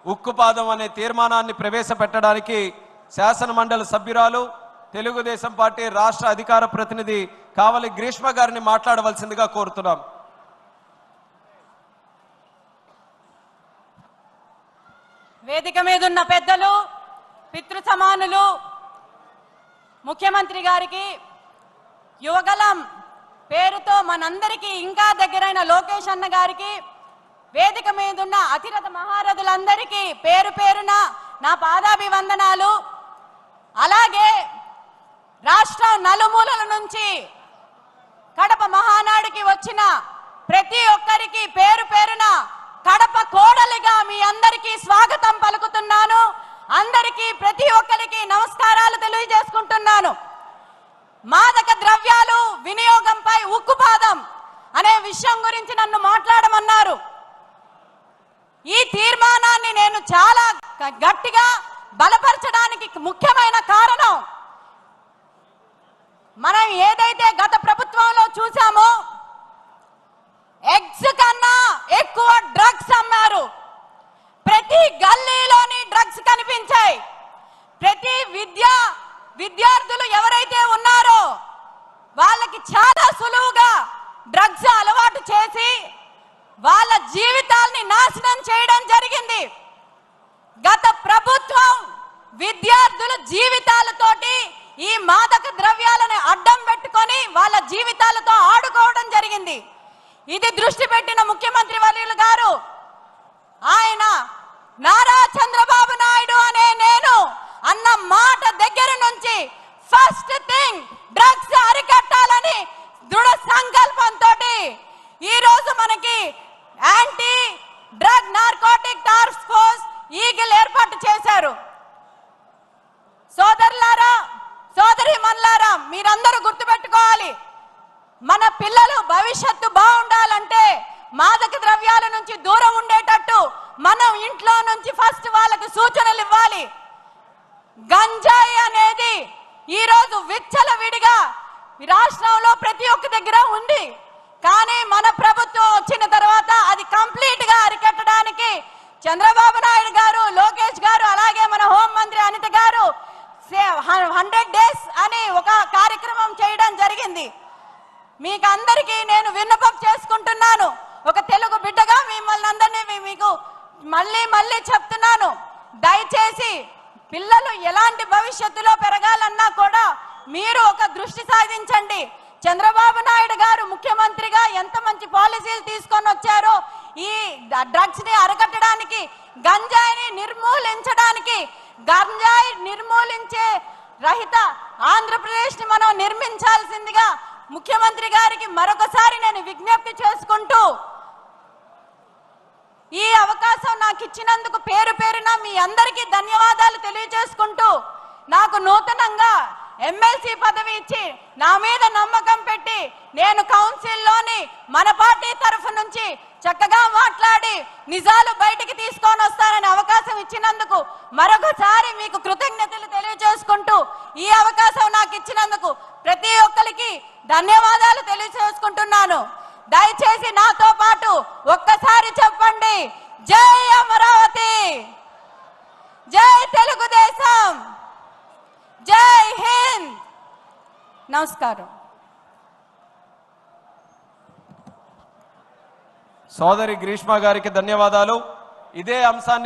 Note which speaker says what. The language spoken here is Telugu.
Speaker 1: ఉక్కుపాదం అనే తీర్మానాన్ని ప్రవేశపెట్టడానికి శాసన మండలి సభ్యురాలు తెలుగుదేశం పార్టీ రాష్ట్ర అధికార ప్రతినిధి కావలి గ్రీష్మ గారిని మాట్లాడవలసిందిగా కోరుతున్నాం.
Speaker 2: వేదిక మీద ఉన్న పెద్దలు, పితృ సమానులు, ముఖ్యమంత్రి గారికి, యువగలం పేరుతో మనందరికీ ఇంకా దగ్గరైన లోకేష్ అన్న గారికి, వేదిక మీద ఉన్న అతిరథ మహారథులందరికీ పేరు పేరున నా పాదాభివందనాలు. అలాగే రాష్ట్రం నలుమూలల నుంచి కడప మహానాడుకి వచ్చిన ప్రతి ఒక్కరికి పేరు పేరున కడప కోడలిగా మీ అందరికీ స్వాగతం పలుకుతున్నాను. అందరికీ ప్రతి ఒక్కరికి నమస్కారాలు తెలియజేసుకుంటున్నాను. మాదక ద్రవ్యాలు వినియోగంపై ఉక్కుపాదం అనే విషయం గురించి నన్ను మాట్లాడమన్నారు. ఈ తీర్మానాన్ని నేను చాలా గట్టిగా బలపరచడానికి ముఖ్యమైన కారణం, మనం ఏదైతే గత ప్రభుత్వంలో చూసామో ఎగ్స్ కన్నా ఎక్కువ డ్రగ్స్ అమ్మారు. ప్రతి గల్లీలోని డ్రగ్స్ కనిపించాయి. ప్రతి విద్యార్థులు ఎవరైతే ఉన్నారో వాళ్ళకి చాలా సులువుగా డ్రగ్స్ అలవాటు చేసి వాళ్ళ జీవితాల్ని నాశనం చేయడం జరిగింది. గత ప్రభుత్వం విద్యార్థుల జీవితాలతోటి ఈ మాదక ద్రవ్యాలను అడ్డం పెట్టుకొని వాళ్ళ జీవితాలతో ఆడుకోవడం జరిగింది. ఇది దృష్టి పెట్టిన ముఖ్యమంత్రి వర్యులు గారు, ఆయన నారా చంద్రబాబు నాయుడు అనే నేను అన్న మాట దగ్గర నుంచి ఫస్ట్ థింగ్ డ్రగ్స్ అరికట్టాలని దృఢ సంకల్పంతో ఈ రోజు మనకి anti drug narcotic task force eagle ఏర్పాటు చేశారు. సోదరులారా, సోదరీమణులారా, మీరందరూ గుర్తుపెట్టుకోవాలి, మన పిల్లలు భవిష్యత్తు బాగుండాలంటే మాదక ద్రవ్యాల నుంచి దూరం ఉండేటట్టు మనం ఇంట్లో నుంచి ఫస్ట్ వాళ్ళకి సూచనలు ఇవ్వాలి. గంజాయి అనేది ఈరోజు విచ్చలవిడిగా రాష్ట్రంలో ప్రతి ఒక్క దగ్గర ఉంది. కానీ మన ప్రభుత్వం వచ్చిన తర్వాత అది కంప్లీట్ గా అరికట్టడానికి చంద్రబాబు నాయుడు గారు, లోకేష్ గారు, అలాగే మన హోంమంత్రి అనిత గారు 100 days అని ఒక కార్యక్రమం చేయడం జరిగింది. మీకు అందరికీ నేను విన్నపం చేసుకుంటున్నాను. ఒక తెలుగు బిడ్డగా మిమ్మల్ని అందరినీ మీకు మళ్ళీ చెప్తున్నాను, దయచేసి పిల్లలు ఎలాంటి భవిష్యత్తులో పెరగాలన్నా కూడా మీరు ఒక దృష్టి సాధించండి. చంద్రబాబు నాయుడు గారు ముఖ్యమంత్రిగా ఎంత మంచి పాలసీలు తీసుకొని వచ్చారో ఈ డ్రగ్స్ ని అరికట్టడానికి, గంజాయిని నిర్మూలించడానికి, గంజాయి నిర్మూలించే రహిత ఆంధ్రప్రదేశ్ ని మనం నిర్మించాల్సిందిగా ముఖ్యమంత్రి గారికి మరొకసారి నేను విజ్ఞప్తి చేసుకుంటూ, ఈ అవకాశం నాకు ఇచ్చినందుకు పేరు పేరున మీ అందరికీ ధన్యవాదాలు తెలియజేసుకుంటూ, నాకు నూతనంగా ఎమ్మెల్సీ పదవి ఇచ్చి నా మీద నమ్మకం పెట్టి నేను కౌన్సిల్లోని మన పార్టీ తరఫు నుంచి చక్కగా మాట్లాడి నిజాలు బయటికి తీసుకొని వస్తానని అవకాశం ఇచ్చినందుకు మరొకసారి మీకు కృతజ్ఞతలు తెలియజేసుకుంటూ, ఈ అవకాశం నాకు ఇచ్చినందుకు ప్రతి ఒక్కరికి ధన్యవాదాలు తెలియజేసుకుంటున్నాను. దయచేసి నాతో పాటు ఒక్కసారి చెప్పండి, జై అమరావతి, జై తెలుగుదేశం, జై హింద్. నమస్కారం.
Speaker 1: సోదరి గ్రీష్మ గారికి ధన్యవాదాలు. ఇదే అంశాన్ని